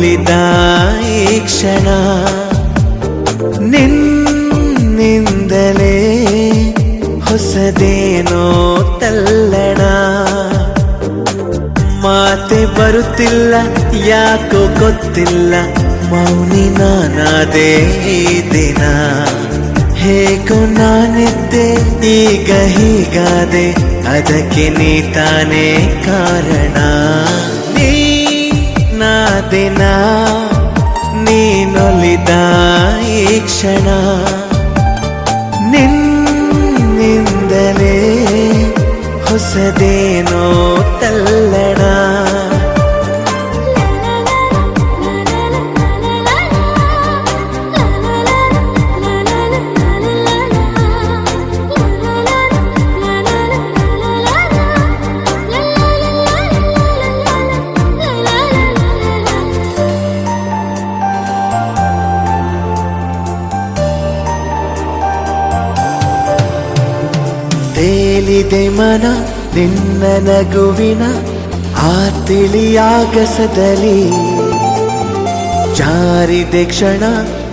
ನೀನೊಲಿದ ಈ ಕ್ಷಣ ನಿನ್ನಿಂದಲೇ ಹೊಸದೇನೋ ತಲ್ಲಣ. ಮಾತೆ ಬರುತ್ತಿಲ್ಲ ಯಾಕೋ ಗೊತ್ತಿಲ್ಲ, ಮೌನಿ ನಾನಾದೆ ಈ ದಿನ. ಹೇಗೋ ನಾನಿದ್ದೆ ಈಗ ಹೀಗಾದೆ, ಅದಕ್ಕೆ ನೀ ತಾನೇ ಕಾರಣ. ನೀನಾದಿನ ನೀನೊಲಿದ ಈ ಕ್ಷಣ ನಿನ್ನಿಂದಲೇ ಹೊಸದೇನೋ ತಲ್ಲಣ. ತೇಲಿದೆ ಮನ ನಿನ್ನ ನಗುವಿನ ಆ ತಿಳಿಯಾಗಸದಲ್ಲಿ, ಜಾರಿದೆ ಕ್ಷಣ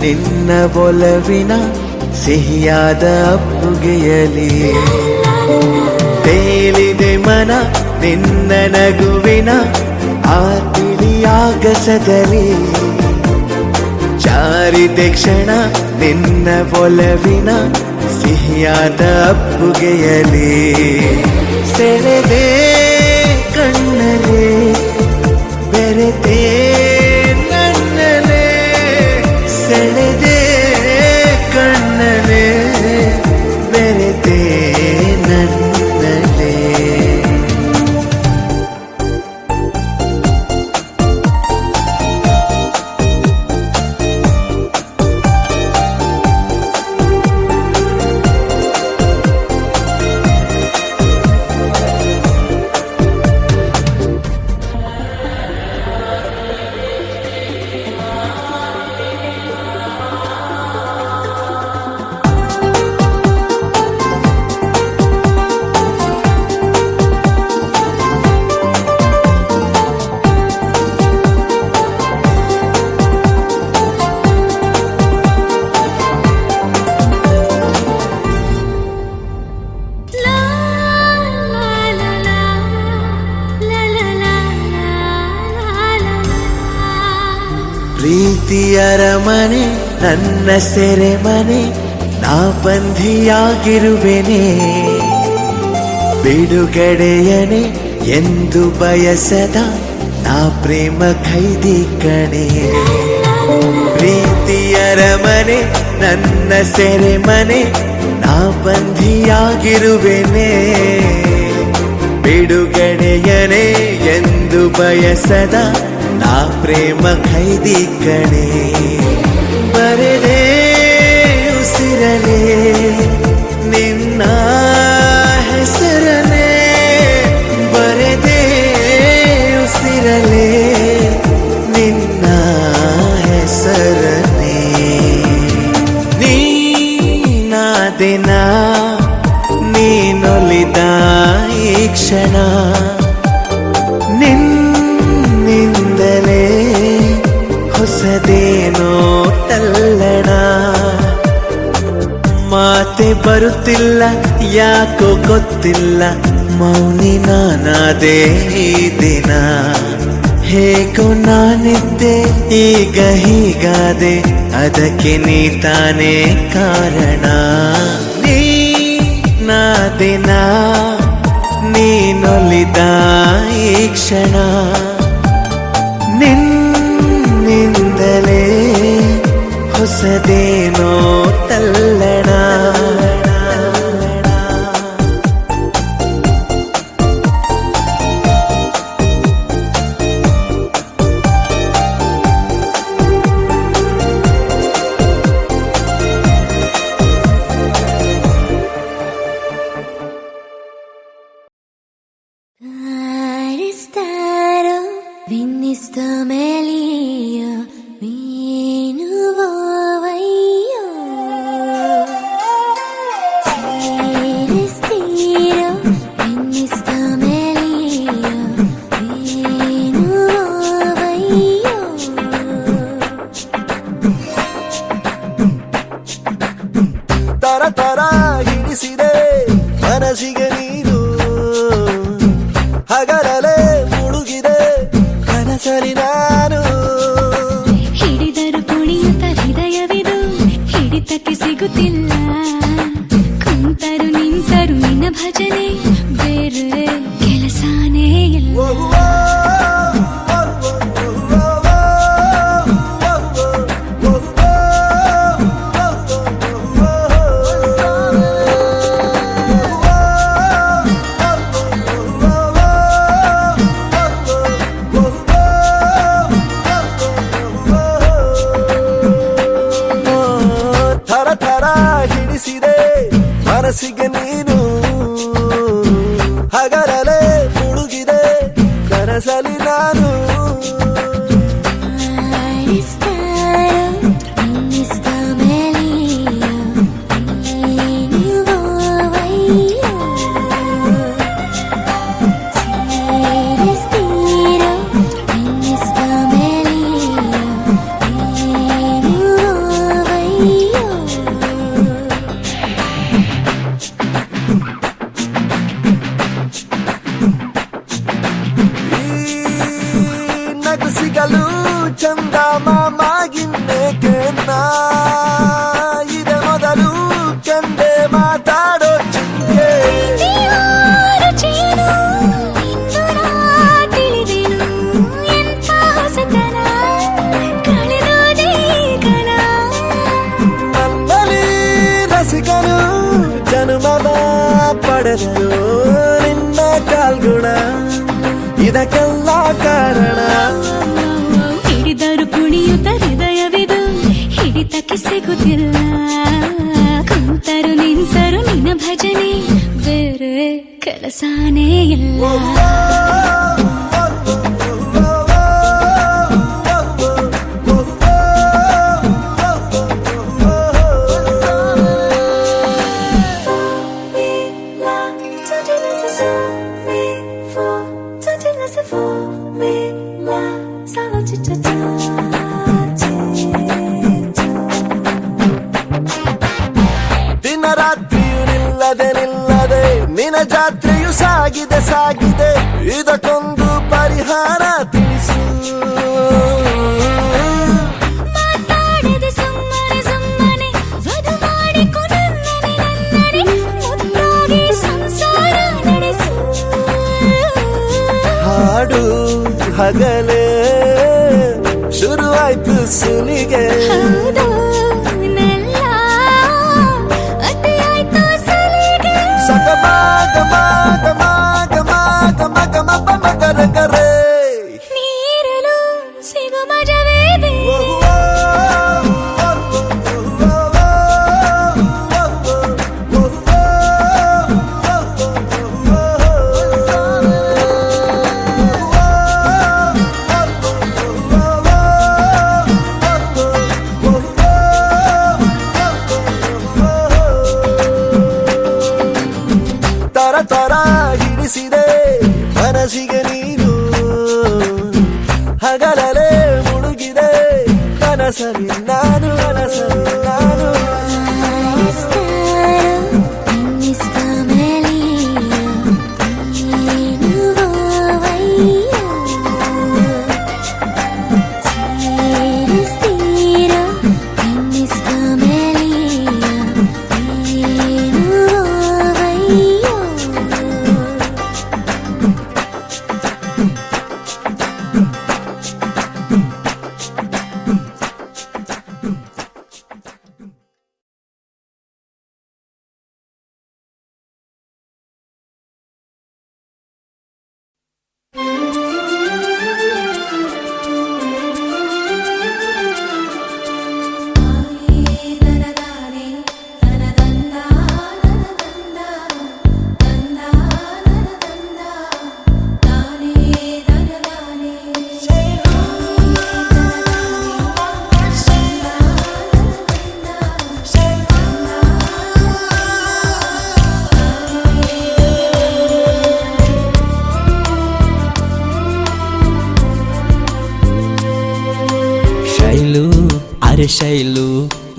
ನಿನ್ನ ಒಲವಿನ ಸಿಹಿಯಾದ ಅಪ್ಪುಗೆಯಲಿ. ತೇಲಿದೆ ಮನ ನಿನ್ನ ನಗುವಿನ ಆ ತಿಳಿಯಾಗಸದಲ್ಲಿ, ಜಾರಿದೆ ಕ್ಷಣ ನಿನ್ನ ಒಲವಿನ ಸಿಹಿಯಾದ ಅಪ್ಪುಗೆಯಲಿ. ಸೆಳೆದೆ ಕಣ್ಣಲೆ ಬೆರೆತೆ ನನ್ನಲೆ, ಸೆಳೆದೆ ಕಣ್ಣಲೆ ಬೆರೆತೆ ನನ್ನಲೆ. ಪ್ರೀತಿಯರ ಮನೆ ನನ್ನ ಸೆರೆಮನೆ, ನಾ ಬಂಧಿಯಾಗಿರುವೆನೆ. ಬಿಡುಗಡೆಯನೆ ಎಂದು ಬಯಸದ ನಾ ಪ್ರೇಮ ಖೈದಿ ಕಣೆ. ಪ್ರೀತಿಯರ ಮನೆ ನನ್ನ ಸೆರೆಮನೆ, ನಾ ಬಂಧಿಯಾಗಿರುವೆನೆ. ಬಿಡುಗಡೆಯನೆ ಎಂದು ಬಯಸದ ನಾ ಪ್ರೇಮ ಖೈದಿ ಕಣೆ. ಬರೆದೆ ಉಸಿರಲೆ ನಿನ್ನ ಹೆಸರನೆ, ಬರೆದೆ ಉಸಿರಲೆ ನಿನ್ನ ಹೆಸರನೆ. ನೀನಾದಿನ ನೀನೊಲಿದ ಈ ಕ್ಷಣ ನಿನ್ನಿಂದಲೇ ಹೊಸದೇನೋ ತಲ್ಲಣ. ಮಾತೆ ಬರುತ್ತಿಲ್ಲ ಯಾಕೋ ಗೊತ್ತಿಲ್ಲ, ಮೌನಿ ನಾನಾದೆ ಈ ದಿನ. ಹೇಗೋ ನಾನಿದ್ದೆ ಈಗ ಹೀಗಾದೆ, ಅದಕ್ಕೆ ನೀ ತಾನೇ ಕಾರಣ. ನೀನಾದಿನ ನೀನೊಲಿದ ಈ ಕ್ಷಣ ನಿನ್ನಿಂದಲೇ ಹೊಸದೇನೋ ತಲ್ಲಣ. Viniste Melia, vino vovaio. ಹಿಡಿತಕ್ಕೆ ಸಿಗುತ್ತಿಲ್ಲ. ಕುಂತರು ನಿಂತರು ನಿನ್ನ ಭಜನೆ, ಬೇರೆ ಕೆಲಸನೇ ಇಲ್ಲ. ಮನಸ್ಸಿಗೆ ನೀನು ಹಗಲೇ ಮುಳುಗಿದೆ, ಕನಸಲಿ ನಾನು. ಸಿಗಲು ಚಂದ ಮಾಮಾಗಿನ್ನೇಕೆ ನಾ ಇದೆ ಮೊದಲು ಕಂಡೆ ಮಾತಾಡೋ ಚಿಂತೆ. ತಿಳಿದೆನು ಎಂಥ ಹೊಸತನ ಕಳೆದೋದೇ ಕಣ. ನನ್ನಲ್ಲಿ ರಸಿಕನು ಜನ್ಮವ ಪಡೆದರು ನಿನ್ನ ಕಾಲ್ಗುಣ, ಇದಕ್ಕೆಲ್ಲ ಕಾರಣ. ಹಿಡಿದರು ಕುಣಿಯುತ್ತ ಹೃದಯವಿದು ಹಿಡಿತಕ್ಕೆ ಸಿಗುತ್ತಿಲ್ಲ. ಕುಂತರು ನಿಂತರು ನಿನ್ನ ಭಜನೆ, ಬೇರೆ ಕೆಲಸನೇ ಇಲ್ಲ. ದಿನ ರಾತ್ರಿಯು ನಿಲ್ಲದೆ ನಿನ್ನ ಜಾತ್ರೆಯು ಸಾಗಿದೆ ಸಾಗಿದೆ, ಇದಕ್ಕೊಂದು ಪರಿಹಾರ ತಿಳಿಸು. ಮಾತಾಡದೆ ಸುಮ್ಮನೆ ಸುಮ್ಮನೆ ವಧು ಮಾಡಿಕೊ ನನ್ನನೆ ಮುದ್ದಾಗಿ ಸಂಸಾರ ನಡೆಸು. ಹಾಡು ಹಗಲೇ ಶುರುವಾಯ್ತು ಸುಲಿಗೆ, ಹೌದು ನೆಲ್ಲ ಅತಿಯಾಯ್ತು ಸಲಿಗೆ. ಸಗಮ ಗಮ ಗಮ ಗಮ ಗಮ ಗಮ ಪಮ ಕರ ಕರೆ ನೀರಲು ಸಿಗು ಮಜವೇ ಬೇರೆ. ತರ ಹಿಡಿಸಿದೆ ಮನಸ್ಸಿಗೆ ನೀನು, ಹಗಲೇ ಮುಳುಗಿದೆ ಕನಸಲಿ ನಾನು, ಕನಸಲಿ ನಾನು. ಶೈಲು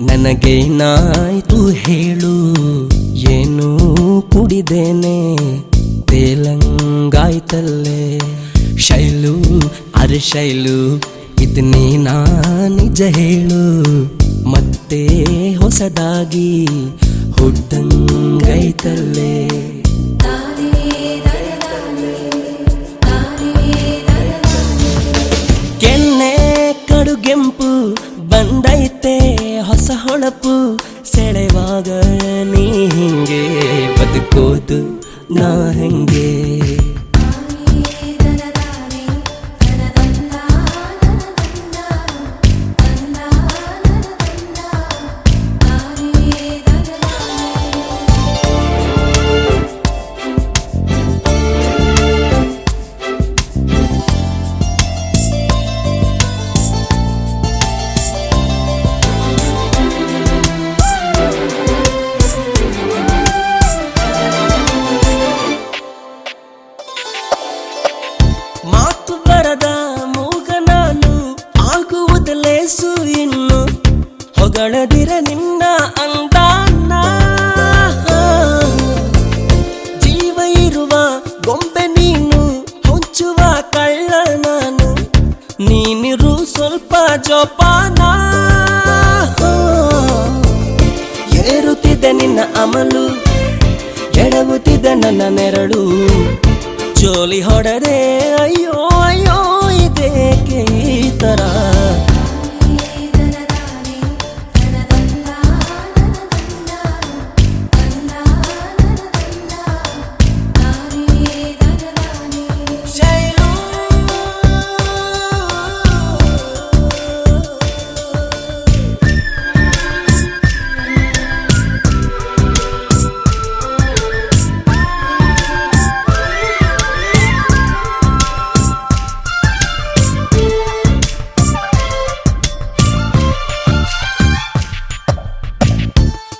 ನನಗೇನಾಯ್ತು ಹೇಳು, ಏನು ಕುಡಿದೇನೆ ತೇಲಂಗಾಯ್ತಲ್ಲೇ. ಶೈಲು ಅರೆ ಶೈಲು ಇದ್ ನೀನಾ ನಿಜ ಹೇಳು, ಮತ್ತೆ ಮತ್ತೆ ಹೊಸದಾಗಿ ಹುಟ್ಟಂಗೈತಲ್ಲೇ ಕೆನ್ನೆ ಕಡುಗೆಂಪು ಬಂದೈತೆ ಹೊಸ ಹೊಳಪು ಸೆಳೆವಾಗ ನೀ ಹಿಂಗೆ ಬದುಕೋದು ನಾ ಹೆಂಗೆ ಮಾತು ಬರದ ಮೂಗ ನಾನು ಆಗುವುದಲೇಸು ಇನ್ನು ಹೊಗಳದಿರ ನಿನ್ನ ಅಂದಾನ ಜೀವ ಇರುವ ಗೊಂಬೆ ನೀನು ಹೊಂಚುವ ಕಳ್ಳ ನಾನು ನೀನಿರು ಸ್ವಲ್ಪ ಜೋಪಾನ ಏರುತ್ತಿದ್ದ ನಿನ್ನ ಅಮಲು ಎಡವುತ್ತಿದ್ದ ನನ್ನ ನೆರಳು ಜೋಲಿ ಹೊಡೆದೆ ಅಯ್ಯೋ ಅಯ್ಯೋ ಇದೇಕೆ ಈ ತರ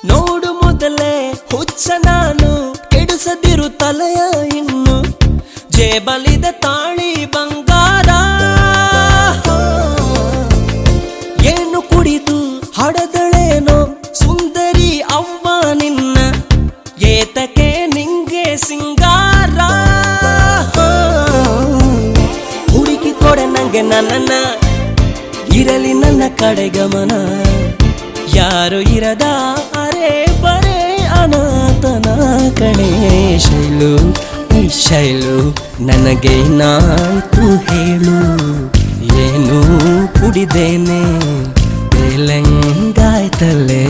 ನೋಡು ಮೊದಲೇ ಹುಚ್ಚ ನಾನು ಕೆಡಿಸದಿರು ತಲೆಯ ಇನ್ನು ಜೇಬಲಿದ ತಾಳಿ ಬಂಗಾರ ಏನು ಕುಡಿದು ಹಡದಳೇನೋ ಸುಂದರಿ ಅವ್ವ ನಿನ್ನ ಏತಕ್ಕೆ ನಿಂಗೆ ಸಿಂಗಾರ ಹುಡುಕಿ ಕೊಡೆ ನಂಗೆ ನನ್ನನ್ನ ಇರಲಿ ನನ್ನ ಕಡೆ ಗಮನ ಯಾರು ಇರದ ಅರೆ ಬರೇ ಅನಾಥನ ಕಣೆ ಶೈಲು ಈ ಶೈಲು ನನಗೇನಾಯ್ತು ಹೇಳು ಏನು ಕುಡಿದೇನೆ ತೇಲಂಗಾಯ್ತಲ್ಲೇ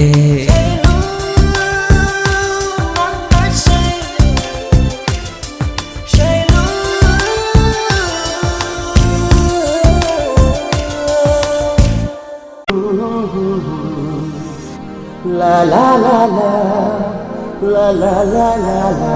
La la la la la la la la la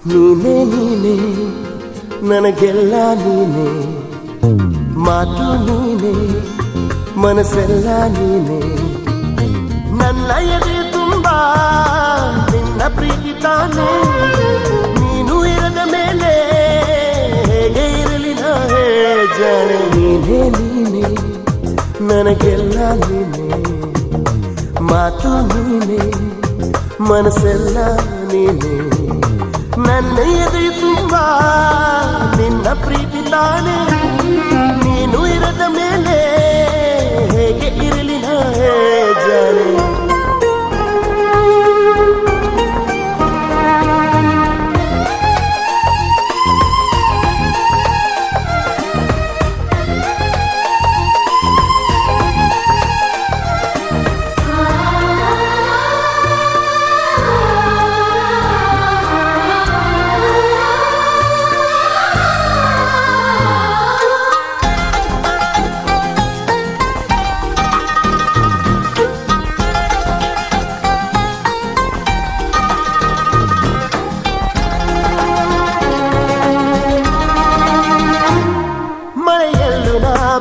ನೀನೆ ನೀನೆ ನನಗೆಲ್ಲ ನೀನೆ ಮಾತು ನೀನೆ ಮನಸ್ಸೆಲ್ಲ ನೀನೆ ನನ್ನ ಎದೆ ತುಂಬ ನಿನ್ನ ಪ್ರೀತಿ ತಾನೆ ನೀನು ಇರದ ಮೇಲೆ ಹೇಗೆ ಇರಲಿ ನಾ ಜಾಣೆ ನೀನೆ ನೀನೆ ನನಗೆಲ್ಲ ನೀನೆ ಮಾತು ನೀನೆ ಮನಸ್ಸೆಲ್ಲ ನೀನೆ ನನ್ನ ಎದೆ ತುಂಬ ನಿನ್ನ ಪ್ರೀತಿ ತಾನೆ ನೀನು ಇರದ ಮೇಲೆ ಹೇಗೆ ಇರಲಿ ನಾ ಜಾಣೆ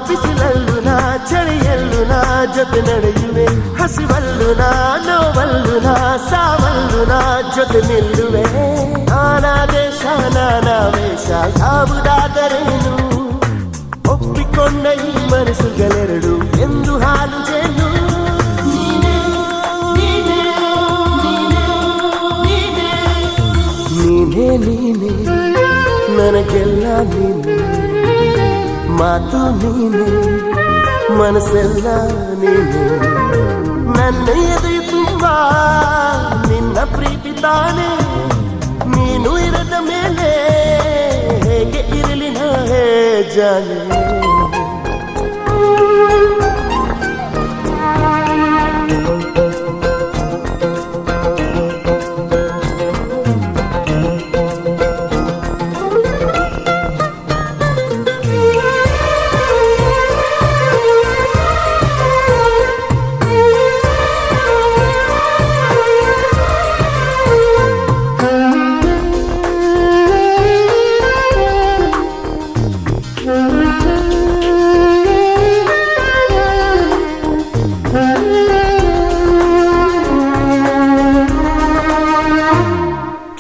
ಬಿಸಿಲಲ್ಲೂ ನಾ ಚಳಿಯಲ್ಲೂ ನಾ ಜೊತೆ ನಡೆಯುವೆ ಹಸಿವಲ್ಲೂ ನಾ ನೋವಲ್ಲೂ ನಾ ಸಾವಲ್ಲೂ ನಾ ಜೊತೆ ನಿಲ್ಲುವೆ ನಾನಾ ದೇಶ ನಾನಾ ವೇಷ ಯಾವುದಾದರೇನು ಒಪ್ಪಿ ಮಾತು ನೀನೆ ಮನಸ್ಸೆಲ್ಲ ನೀನೆ ನನ್ನ ಎದೆ ತುಂಬ ನಿನ್ನ ಪ್ರೀತಿ ತಾನೆ ನೀನು ಇರದ ಮೇಲೆ ಹೇಗೆ ಇರಲಿ ನಾ ಹೇ ಜಾನೆ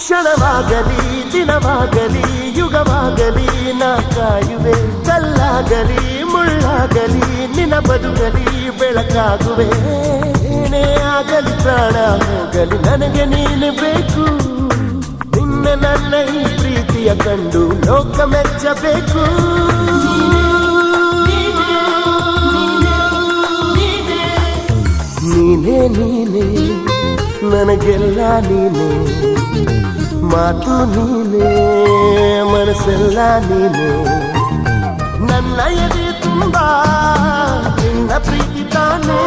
ಕ್ಷಣವಾಗಲಿ ದಿನವಾಗಲಿ ಯುಗವಾಗಲಿ ನಾ ಕಾಯುವೆ ಕಲ್ಲಾಗಲಿ ಮುಳ್ಳಾಗಲಿ ನಿನ್ನ ಬದುಕಲಿ ಬೆಳಕಾಗುವೆ ಏನೇ ಆಗಲಿ ಪ್ರಾಣ ಹೋಗಲಿ ನನಗೆ ನೀನು ಬೇಕು ನಿನ್ನ ನನ್ನ ಈ ಪ್ರೀತಿಯ ಕಂಡು ಲೋಕ ಮೆಚ್ಚಬೇಕು ನೀನೇ ನೀನೇ ನನಗೆಲ್ಲ ನೀನೇ ಮಾತು ನೀನೆ ಮನಸ್ಸೆಲ್ಲ ನೀನೆ ನನ್ನ ಎದೆ ತುಂಬ ನಿನ್ನ ಪ್ರೀತಿ ತಾನೆ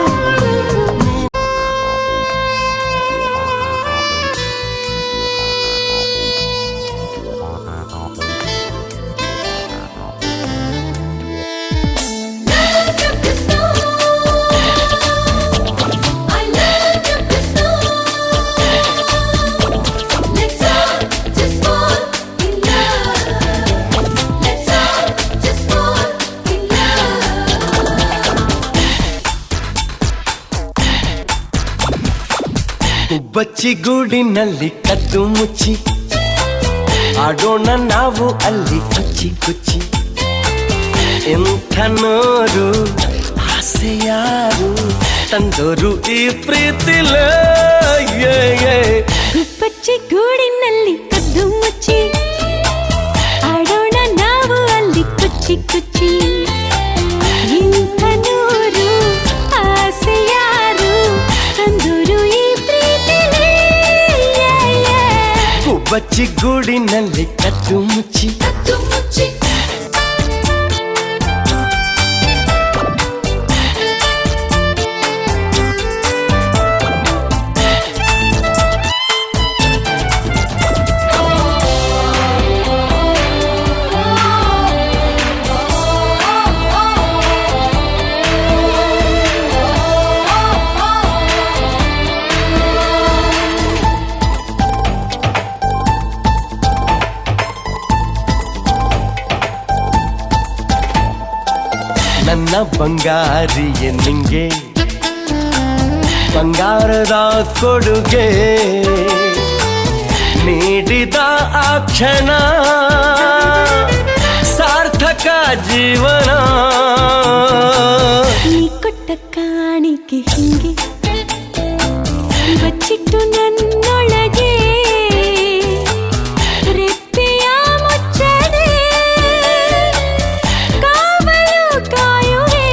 ಬಚ್ಚಿ ಗೂಡಿನಲ್ಲಿ ಕದ್ದು ಮುಚ್ಚಿ ಆಡೋಣ ನಾವು ಅಲ್ಲಿ ಕುಚ್ಚಿ ಕುಚ್ಚಿ ಎಂಥ ನೋರು ಆಸೆ ಯಾರು ತಂದೋರು ಈ ಪ್ರೀತಿಲ ಬಚ್ಚಿ ಗೂಡಿನಲ್ಲಿ ಕದ್ದು ಮುಚ್ಚಿ ಆಡೋಣ ನಾವು ಅಲ್ಲಿ ಕುಚ್ಚಿ ಕುಚ್ಚಿ ಇಂಥ ನೂರು ಆಸೆ ಯಾರು ತಂದೂರು ಈ ಪ್ರೀತಿಲೇ ಬಚ್ಚಿ ಗೂಡಿನಲ್ಲಿ ಕದ್ದು ಮುಚ್ಚಿ ಕದ್ದು ಮುಚ್ಚಿ ನನ್ನ ಬಂಗಾರಿಯ ನಿಂಗೆ ಬಂಗಾರದ ಕೊಡುಗೆ ನೀಡಿದ ಆ ಕ್ಷಣ ಸಾರ್ಥಕ ಜೀವನ ನೀ ಕೊಟ್ಟ ಕಾಣಿಕೆ ಹಿಂಗೆ ಬಚ್ಚಿಟ್ಟು ನನ್ನೊಳಗೆ ರೆಪ್ಪೆಯ ಮುಚ್ಚದೆ ಕಾವಲು ಕಾಯುವೆ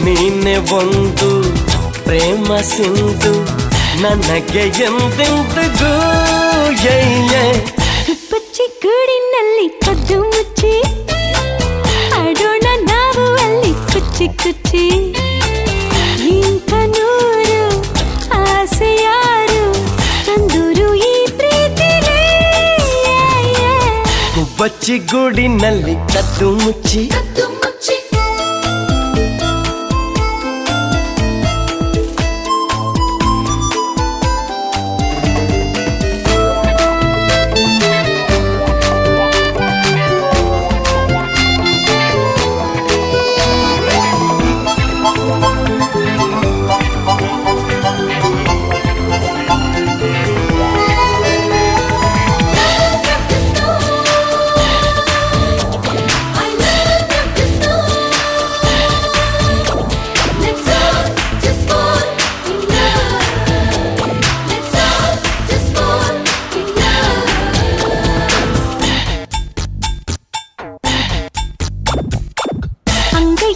ನೀನೆ ಒಂದು ಪ್ರೇಮ ಸಿಂಧು ನನಗೆ ಎಂದೆಂದಿಗೂ ಬಚ್ಚಿ ಗೂಡಿನಲ್ಲಿ ಕದ್ದು ಮುಚ್ಚಿ ಆಡೋಣ ನಾವು ಅಲ್ಲಿ ಕುಚ್ಚಿ ಕುಚ್ಚಿ ಇಂಥ ನೂರು ಆಸೆ ಯಾರು ತಂದೂರು ಈ ಪ್ರೀತಿಲೇ ಬಚ್ಚಿ ಗೂಡಿನಲ್ಲಿ ಕದ್ದು ಮುಚ್ಚಿ ಕದ್ದು ಮುಚ್ಚಿ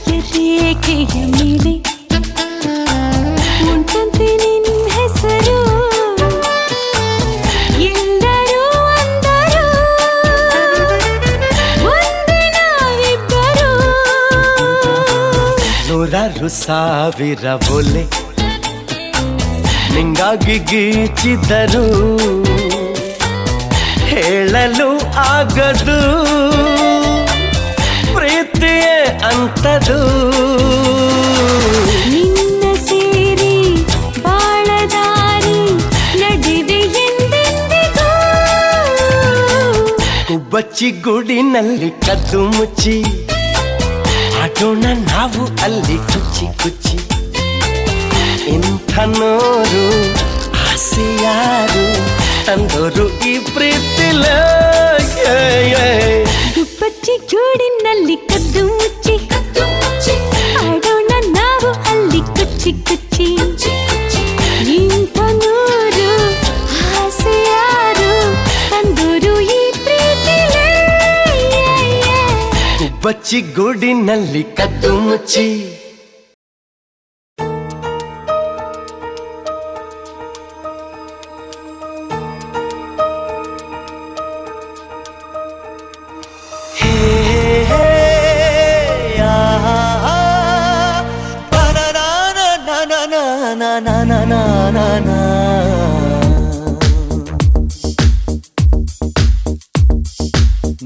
ರೇಖೆಯ ಮೇಲೆ ಉಂಟಂತೆ ನಿನ್ನ ಹೆಸರು ಎಲ್ಲರೂ ಅಂದರು ಒಂದೇ ನಾವಿಬ್ಬರು ನೂರಾರು ಸಾವಿರ ಒಲೆ ನಿಂಗಾಗಿ ಗೀಚಿದರು ಹೇಳಲು ಆಗದು ಪ್ರೀತಿಯೇ ಅಂತದು ನಿನ್ನ ಸೇರಿ ಬಾಳದಾರಿ ನಡೆವೆ ಎಂದೆಂದಿಗೂ ಕುಬ್ಬಚ್ಚಿ ಗೂಡಿನಲ್ಲಿ ಕದ್ದು ಮುಚ್ಚಿ ಆಡೋಣ ನಾವು ಅಲ್ಲಿ ಕುಚ್ಚಿ ಕುಚ್ಚಿ ಇಂಥ ನೋರು ಆಸೆ ಯಾರು ತಂದೋರು ಈ ಪ್ರೀತಿಲ ದುಪ್ಪಚ್ಚಿ ಗೂಡಿನಲ್ಲಿ ಕದ್ದು ಮುಚ್ಚಿ ಆಡೋಣ ನಾವು ಅಲ್ಲಿ ಕುಚ್ಚಿ ಕುಚ್ಚಿ ಇಂಥ ನೂರು ಆಸೆ ಯಾರು ತಂದೂರು ಈ ಪ್ರೀತಿಲೇ ಕುಬ್ಬಚ್ಚಿ ಗೂಡಿನಲ್ಲಿ ಕದ್ದು ಮುಚ್ಚಿ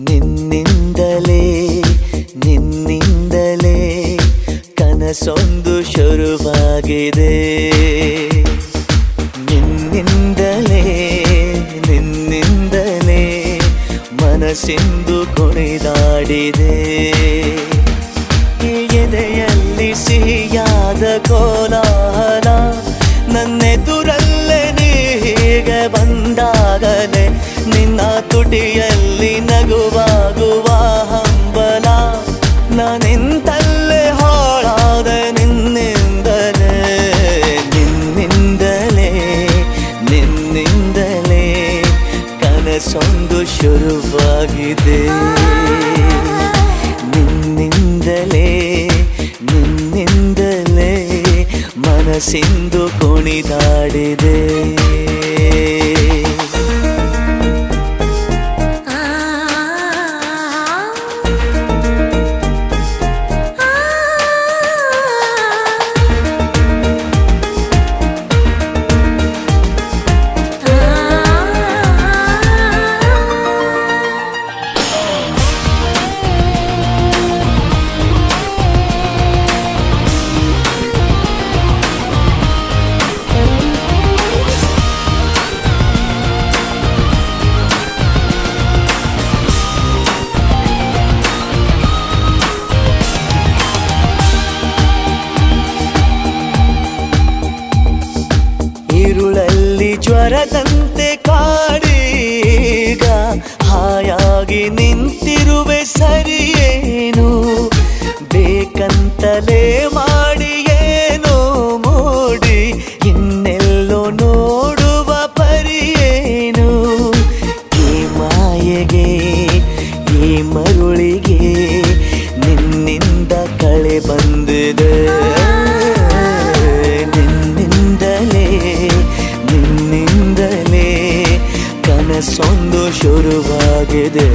ನಿನ್ನಿಂದಲೇ ನಿನ್ನಿಂದಲೇ ಕನಸೊಂದು ಶುರುವಾಗಿದೆ ನಿನ್ನಿಂದಲೇ ನಿನ್ನಿಂದಲೇ ಮನಸ್ಸಿಂದು ಕುಣಿದಾಡಿದೆ ಎದೆಯಲ್ಲಿ ಸಿಹಿಯಾದ ಕೋಲಾಹಲ ನನ್ನೆದುರಲ್ಲೇ ನೀ ಹೀಗೆ ಬಂದಾಗಲೇ ನಿನ್ನ ತುಟಿಯಲ್ಲಿ ನಗುವಾಗುವ ಹಂಬಲ ನಾನಿಂತಲ್ಲೇ ಹಾಳಾದೆ ನಿನ್ನಿಂದಲೇ ನಿನ್ನಿಂದಲೇ ನಿನ್ನಿಂದಲೇ ಕನಸೊಂದು ಶುರುವಾಗಿದೆ ನಿನ್ನಿಂದಲೇ ನಿನ್ನಿಂದಲೇ ಮನಸ್ಸಿಂದು ಕುಣಿದಾಡಿದೆ ഇരുളಲ್ಲಿ ಜ್ವರದಂತೆ ಕಾಡೀಗ ಹಾಯಾಗಿ ನಿಂತಿರುವೆ ಸರಿಯೇನು ಬೇಕಂತಲೇ ಮಾಡಿ ಏನೋ ಮೋಡಿ ಇನ್ನೆಲ್ಲೋ ನೋಡುವ ಪರಿಯೇನು ಈ ಮಾಯೆಗೆ ಈ ಮರುಳಿಗೆ ನಿನ್ನಿಂದ ಕಳೆ ಬಂದಿದೆ ನಿನ್ನಿಂದಲೇ ಕನಸೊಂದು ಶುರುವಾಗಿದೆ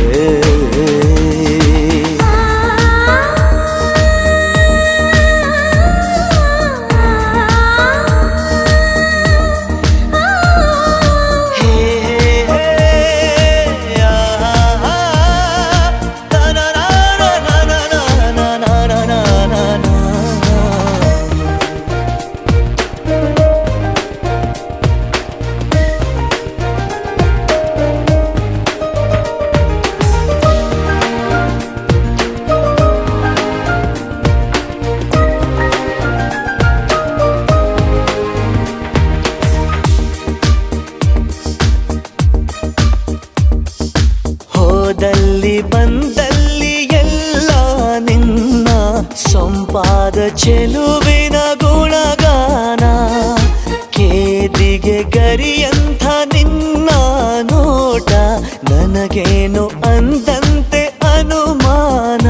ಹೋದಲ್ಲಿ ಬಂದಲ್ಲಿ ಎಲ್ಲ ನಿನ್ನ ಸೊಂಪಾದ ಚೆಲುವಿನ ಗುಣಗಾನ ಕೇದಿಗೆ ಗರಿಯಂಥ ನಿನ್ನ ನೋಟ ನನಗೇನು ಅಂದಂತೆ ಅನುಮಾನ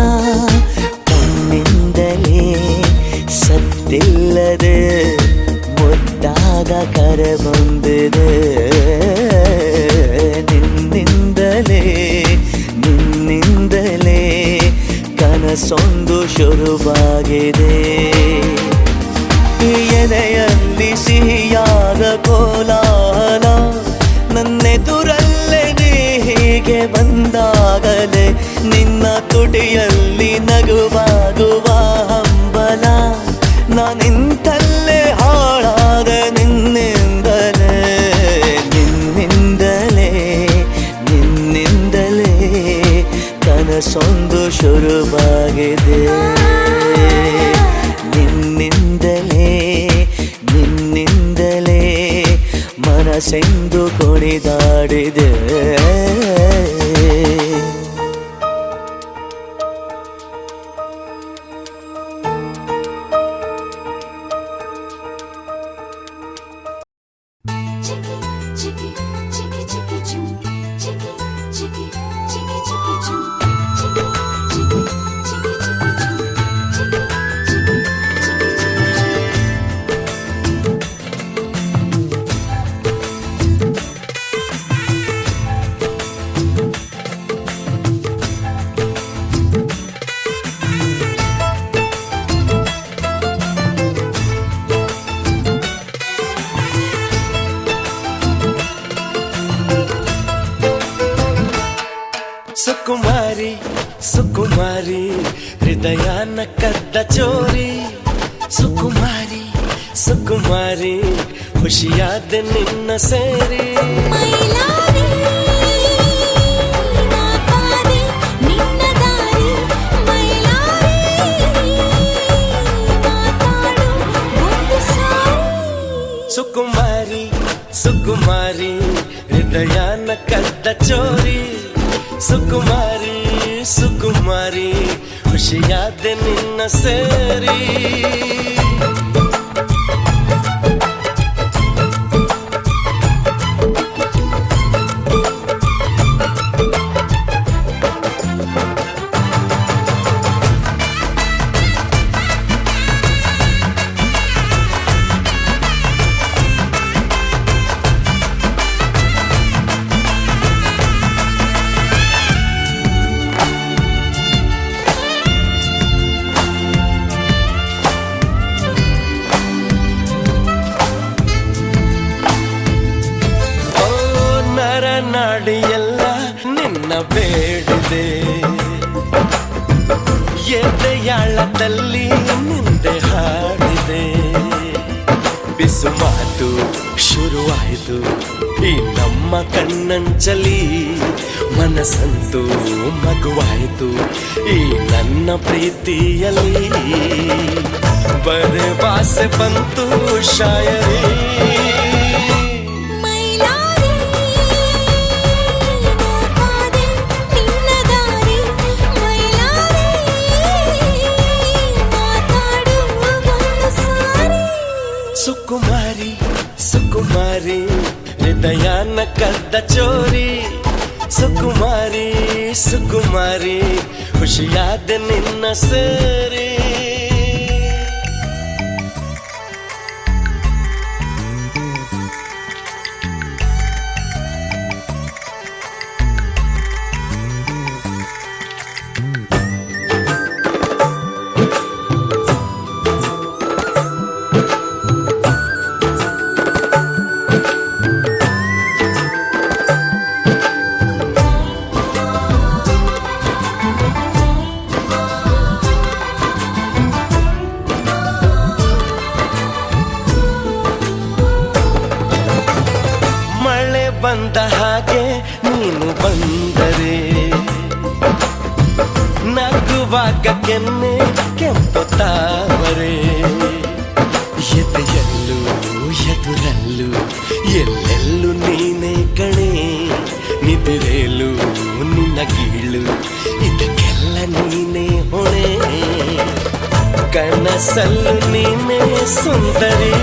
ಕಣ್ಣಿಂದಲೇ ಗೊತ್ತಿಲ್ಲದೆ ಮುದ್ದಾದ ಕರೆ ಬಂದಿದೆ ನಿನ್ನಿಂದಲೇ ನಿನ್ನಿಂದಲೇ ಕನಸೊಂದು ಶುರುವಾಗಿದೆ ಎದೆಯಲ್ಲಿ ಸಿಹಿಯಾದ ಕೋಲಾಹಲ ನನ್ನೆದುರಲ್ಲೇ ನೀ ಹೀಗೆ ಬಂದಾಗಲೇ ನಿನ್ನ ತುಟಿಯಲ್ಲಿ ನಗುವಾಗುವ ಹಂಬಲ ನಾನಿಂತಲ್ಲೇ ಹಾಳಾದ ನಿನ್ನಿಂದಲೇ ನಿನ್ನಿಂದಲೇ ನಿನ್ನಿಂದಲೇ ಕನಸೊಂದು ಶುರುವಾಗಿದೆ ನಿನ್ನಿಂದಲೇ ನಿನ್ನಿಂದಲೇ ಮನಸ್ಸೆಂದು ಕುಣಿದಾಡಿದೆ ಸುಕುಮಾರಿ ಸುಕುಮಾರಿ ಹೃದಯನ ಕದ್ದ ಚೋರಿ ಸುಕುಮಾರಿ ಸುಕುಮಾರಿ ಖುಷಿಯಾದ ನಿನ್ನ ಸೇರಿ ಮೈಲಾರಿ ಮಾತಾಡಿ ನಿನ್ನ ದಾರಿ ಮೈಲಾರಿ ಮಾತಾಡು ಒಂದು ಸಾರಿ ಸುಕುಮಾರಿ ಸುಕುಮಾರಿ ಹೃದಯನ ಕದ್ದ ಚೋರಿ ಸುಕುಮಾರಿ ಸುಕುಮಾರಿ ಖುಷಿಯಾದ ನಿನ್ನ ಸೇರಿ ನಾಡಿಯೆಲ್ಲ ನಿನ್ನ ಬೇಡಿದೆ ಎದೆಯಾಳದಲ್ಲಿ ನಿಂದೆ ಹಾಡಿದೆ ಬಿಸು ಮಾತು ಶುರುವಾಯಿತು ಈ ನಮ್ಮ ಕಣ್ಣಂಚಲಿ ಮನಸ್ಸಂತೂ ಮಗುವಾಯಿತು ಈ ನನ್ನ ಪ್ರೀತಿಯಲ್ಲಿ ಬರವಾಸೆ ಬಂತು ಶಾಯರಿ ಸುಕುಮಾರಿ ಸುಕುಮಾರಿ ಹೃದಯನ ಕದ್ದ ಚೋರಿ ಸುಕುಮಾರಿ ಸುಕುಮಾರಿ ಖುಷಿಯಾದ ನಿನ್ನ ಸೇರಿ ಬಂದ ಹಾಗೆ ನೀನು ಬಂದರೆ ನಗುವಾಗ ಕೆನ್ನೆ ಕೆಂಪು ತಾವರೆ ಎದೆಯಲ್ಲೂ ಎದುರಲ್ಲೂ ಎಲ್ಲೆಲ್ಲೂ ನೀನೇ ಕಣೆ ನಿದಿರೇಲು ನಿನ್ನ ಗೀಳು ಇದಕ್ಕೆಲ್ಲ ನೀನೇ ಹೊಣೆ ಕನಸಲ್ಲೂ ನೀನೇ ಸುಂದರಿ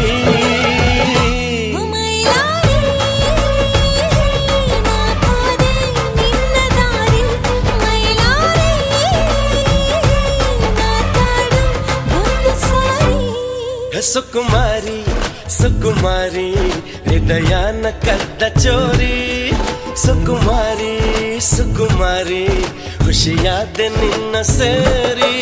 ಸುಕುಮಾರಿ ಸುಕುಮಾರಿ ಹೃದಯನ ಕದ್ದ ಚೋರಿ ಸುಕುಮಾರಿ ಸುಕುಮಾರಿ ಖುಷಿಯಾದ ನಿನ್ನ ಸೇರಿ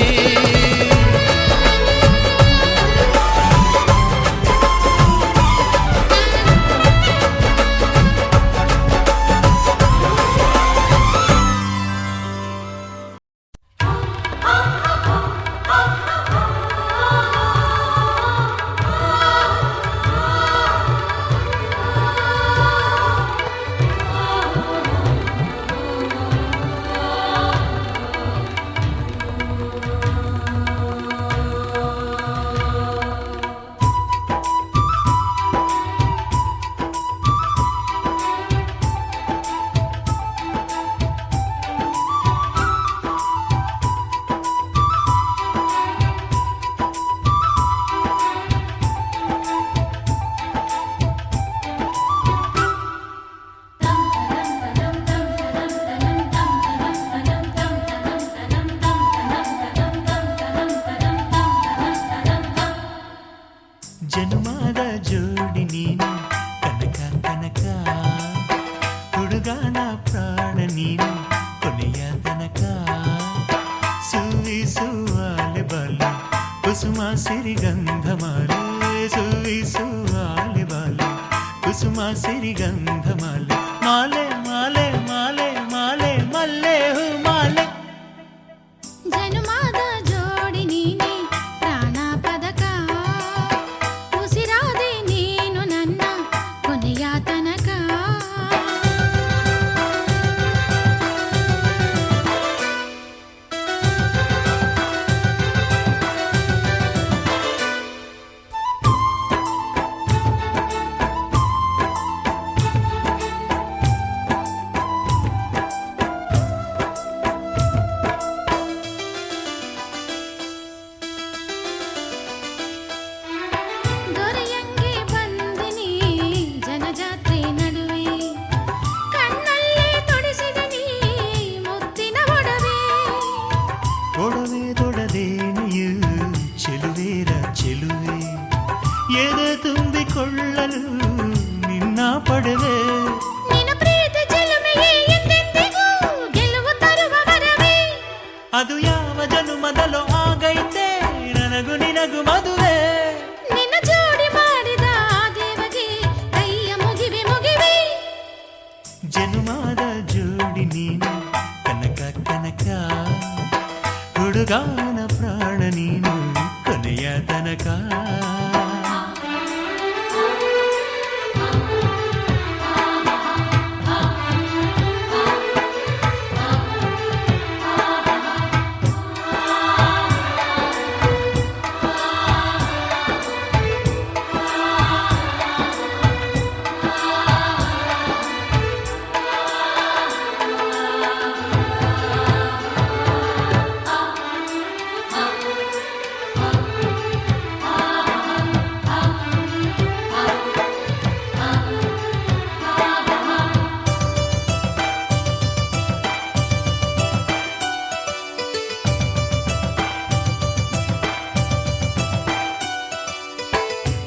ಜನುಮದ ಜೋಡಿ ನೀನು ಕನಕ ಕನಕ ಹುಡುಗನ ಪ್ರಾಣ ನೀನು ಕೊನೆಯ ತನಕ ಸುವಿಸುವಾಲೆ ಬಾಲೆ ಕುಸುಮ ಸಿರಿಗಂಧ ಮಾಲೆ ಸುವಿಸುವಾಲೆ ಬಾಲೆ ಕುಸುಮ ಸಿರಿಗಂಧ ಮಾಲೆ ಮಾಲೆ ಮಾಲೆ ಮಾಲೆ ಮಾಲೆ ಮಲ್ಲೆ ಹೂ ಮಾಲೆ ಜನುಮದ ಜೋಡಿ ನೀನೆ ಪ್ರಾಣ ಪದಕ ಉಸಿರಾದೆ ನೀನು ನನ್ನ ಕೊನೆಯ ತನಕ ದೊರೆಯಂಗೆ ಬಂದಿನಿ ಜನಜಾತ್ರೆ ನಡುವೆ ಕಣ್ಣಲ್ಲೇ ತೊಡಿಸಿದ ನೀ ಮುತ್ತಿನ ಒಡವೆ ಒಡವೆ ತೊಡದೇನೆಯು ಚೆಲುವೇರ ಚೆಲುವೆ ಎದೆ ತುಂಬಿಕೊಳ್ಳಲು ನಿನ್ನ ಪಡೆವೆ ನಿನ್ನ ಪ್ರೀತಿ ಚೆಲುಮೆಯೇ ಎಂದೆಂದಿಗೂ ಗೆಲುವು ತರುವ ವರವೇ ಅದು ಯಾವ ಜನುಮದಲೋ ಆಗೈತೆ ನನಗೂ ನಿನಗೂ ಮದುವೆ ನಿನ್ನ ಜೋಡಿ ಮಾಡಿದ ಆ ದೇವಗೆ ಕೈಯ ಮುಗಿವೆ ಮುಗಿವೆ ಜನುಮದ ಜೋಡಿ ನೀನು ಕನಕ ಕನಕ ಹುಡುಗನ ಪ್ರಾಣ ನೀನು ಕೊನೆಯ ತನಕ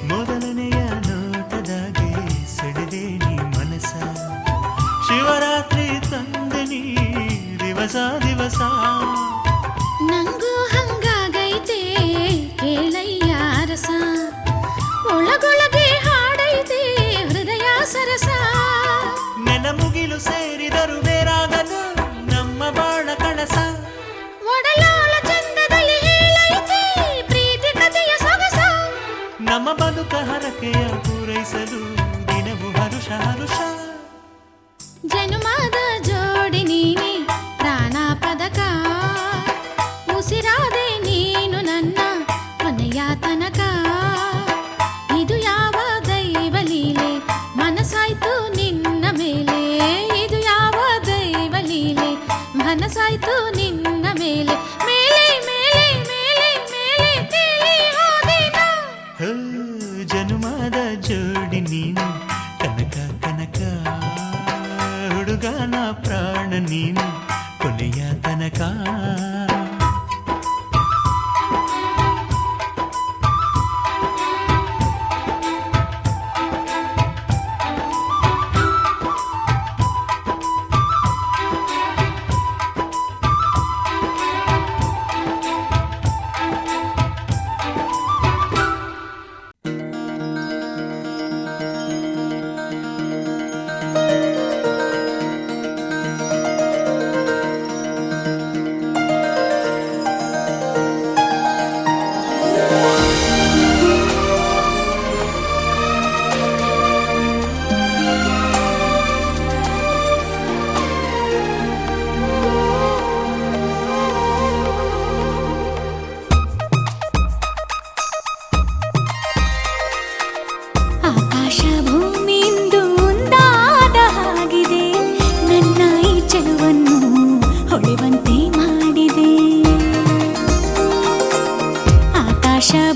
ಮೊದಲನೆಯ ನೋಟದಾಗೆ ಸೆಳೆದೆ ನೀ ಮನಸ ಶಿವರಾತ್ರಿ ತಂದೆ ನೀ ದಿವಸ ದಿವಸ ನಂಗೂ ಹಂಗಾಗೈತೆ ಕೇಳಯ್ಯ ರಸ ಒಳಗೊಳಗೆ ಹಾಡೈತೆ ಹೃದಯ ಸರಸ ನೆನ ಮುಗಿಲು ಸೇರಿದರು ಬೇರಾಗದು ನಮ್ಮ ಬಾಳ ಕಳಸ ಒಡಲಾಳ ಚಂದದಲ್ಲಿ ಹೇಳೈತೆ ಪ್ರೀತಿ ಕಥೆಯ ಸೊಗಸ ನಮ್ಮ ಬದುಕ ಹರಕೆಯ ಪೂರೈಸಲು ದಿನವು ಹರುಷ ಹರುಷ ಜನುಮದ ಜೋಡಿ ನೀನೆ ಪ್ರಾಣ ಪದಕ ಉಸಿರಾದೆ ನೀನು ನನ್ನ ಕೊನೆಯ ತನಕ ಇದು ಯಾವ ದೈವ ಲೀಲೆ ಮನಸಾಯ್ತು ನಿನ್ನ ಮೇಲೆ ಇದು ಯಾವ ದೈವ ಲೀಲೆ ಮನಸಾಯ್ತು ನಿನ್ನ ಮೇಲೆ ಮೇಲೆ ಮೇಲೆ ಮೇಲೆ ಮೇಲೆ ತೇಲಿ ಹೋದೆನಾ ಹೋ, ಜನುಮದ ಜೋಡಿ ನೀನು ಕನಕ ಕನಕ ಹುಡುಗನ ಪ್ರಾಣ ನೀನು ಕೊನೆಯ ತನಕ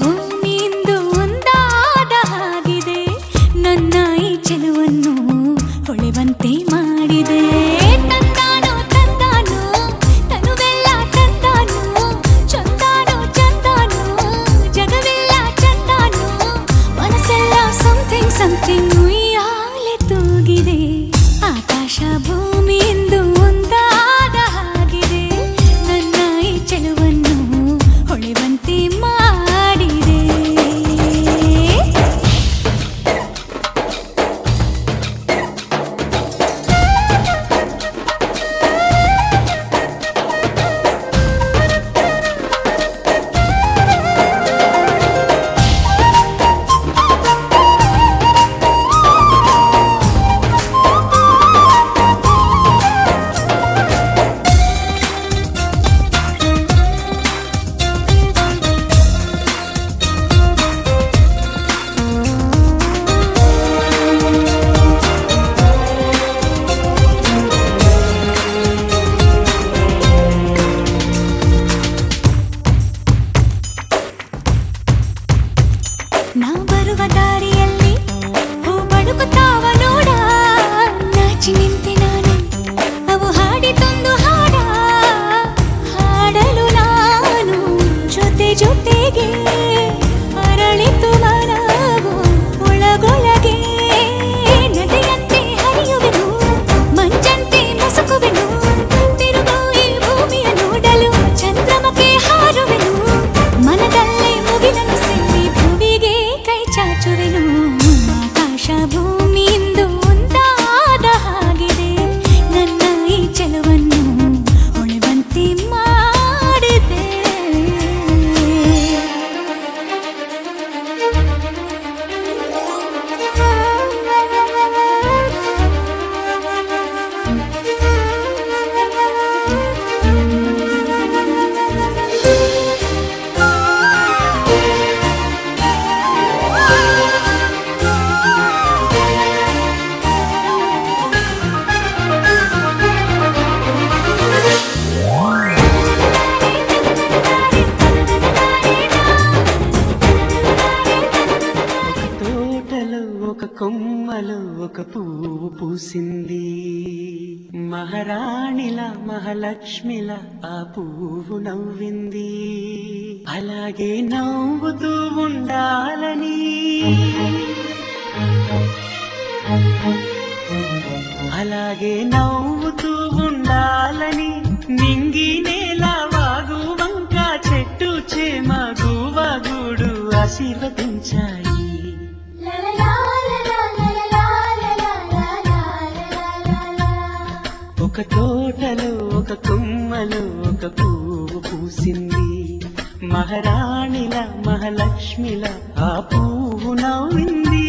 ಭೂಮಿಯಿಂದ ಒಂದಾದ ಹಾಗಿದೆ ನನ್ನ ಈ ಚೆಲುವನ್ನು ಹೊಳೆವಂತೆ ಮಾಡಿದೆ ತಂದಾನು ತಂದಾನು ತನುವೆಲ್ಲ ತಂದಾನು ಚಂದಾನು ಚಂದಾನು ಜಗವೆಲ್ಲ ಚಂದಾನು ಮನಸ್ಸೆಲ್ಲ ಸಮಥಿಂಗ್ ಸಮಥಿಂಗ್ ಉಯ್ಯಾಲೆ ತೂಗಿದೆ ಆಕಾಶ ಭೂಮಿಯಿಂದ ಒಂದಾದ ಹಾಗಿದೆ ನನ್ನ ಈ ಚೆಲುವನ್ನು ಹೊಳೆವಂತೆ ಮಾಡಿದೆ ನಾ ಬರುವ ದಾರಿಯಲ್ಲಿ ಹೂ ಬಡುಕುತ್ತಾವ ನೋಡ ನಾಚಿ ನಿಂತೆ ನಾನು ಅವು ಹಾಡಿತೊಂದು ಹಾಡ ಹಾಡಲು ನಾನು ಜೊತೆ ಜೊತೆಗೆ ಅರಳಿತು ಮರವು ಒಳಗೊಳಗೆ ನದಿಯಂತೆ ಹರಿಯುವೆನು ಮಂಜಂತೆ ಮಸುಕುವೆನು ತಿರುಗೋ ಈ ಭೂಮಿಯ ನೋಡಲು ಚಂದ್ರಮಕ್ಕೆ ಹಾರುವೆನು ಮನದಲ್ಲೇ ಮುಗಿಲನ್ನು ಸೇರಿ ಭುವಿಗೆ ಕೈ ಚಾಚುವೆನು ಆಕಾಶ ಭೂಮಿಯಿಂದ ಒಂದಾದ ಹಾಗಿದೆ ನನ್ನ ಈ ಚೆಲುವನ್ನು ಹೊಳೆವಂತೆ ಮಾಡಿದೆ తోటలో ఒక కొమ్మలో ఒక పువ్వు పూసింది మహారాణిలా మహాలక్ష్మిలా ఆ పువ్వు నవ్వింది అలాగే నవ్వుతూ ఉండాలని అలాగే నవ్వుతూ ఉండాలని నింగి నేల వాగు వంక చెట్టు చేమ గువగుడు ఆశీర్వదించాయి ఒక తోటలో ఒక కొమ్మలో ఒక పువ్వు పూసింది మహారాణిల మహాలక్ష్మిల ఆ పువ్వు నవ్వింది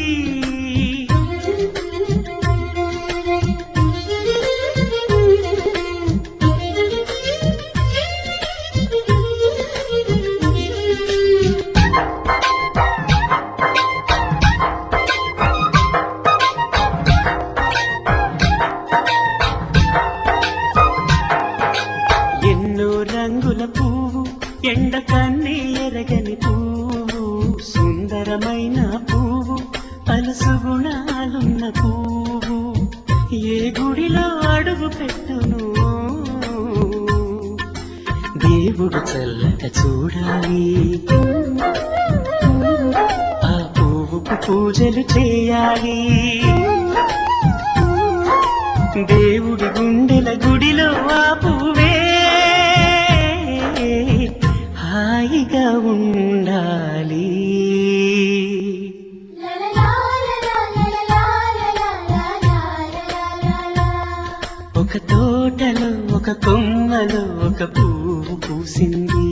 ఎన్నో రంగుల పువ్వు ఎండ కన్నీ ఎరగని పువ్వు సుందరమైన పువ్వు పలుసు గుణాలున్న పువ్వు ఏ గుడిలో అడుగు పెట్టును దేవుడు చల్లట చూడాలి ఆ పువ్వుకు పూజలు చేయాలి దేవుడి గుండెల గుడిలో ఆ పువ్వే హాయిగా ఉండాలి ఒక తోటలో ఒక కొమ్మలో ఒక పువ్వు పూసింది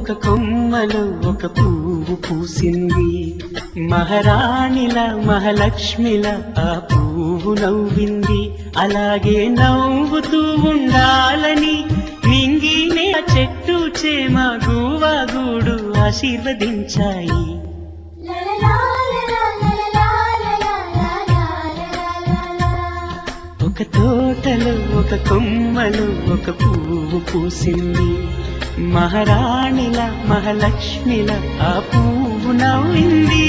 ఒక కొమ్మలో ఒక పువ్వు పూసింది మహారాణిల మహాలక్ష్మిల ఆ పువ్వు నవ్వింది అలాగే నవ్వుతూ ఉండాలని నింగినే ఆ చెట్టు చేమ గువ్వా గూడు ఆశీర్వదించాయి ఒక తోటలో ఒక కొమ్మలో ఒక పువ్వు పూసింది మహారాణిల మహాలక్ష్మిల ఆ పువ్వు నవ్వింది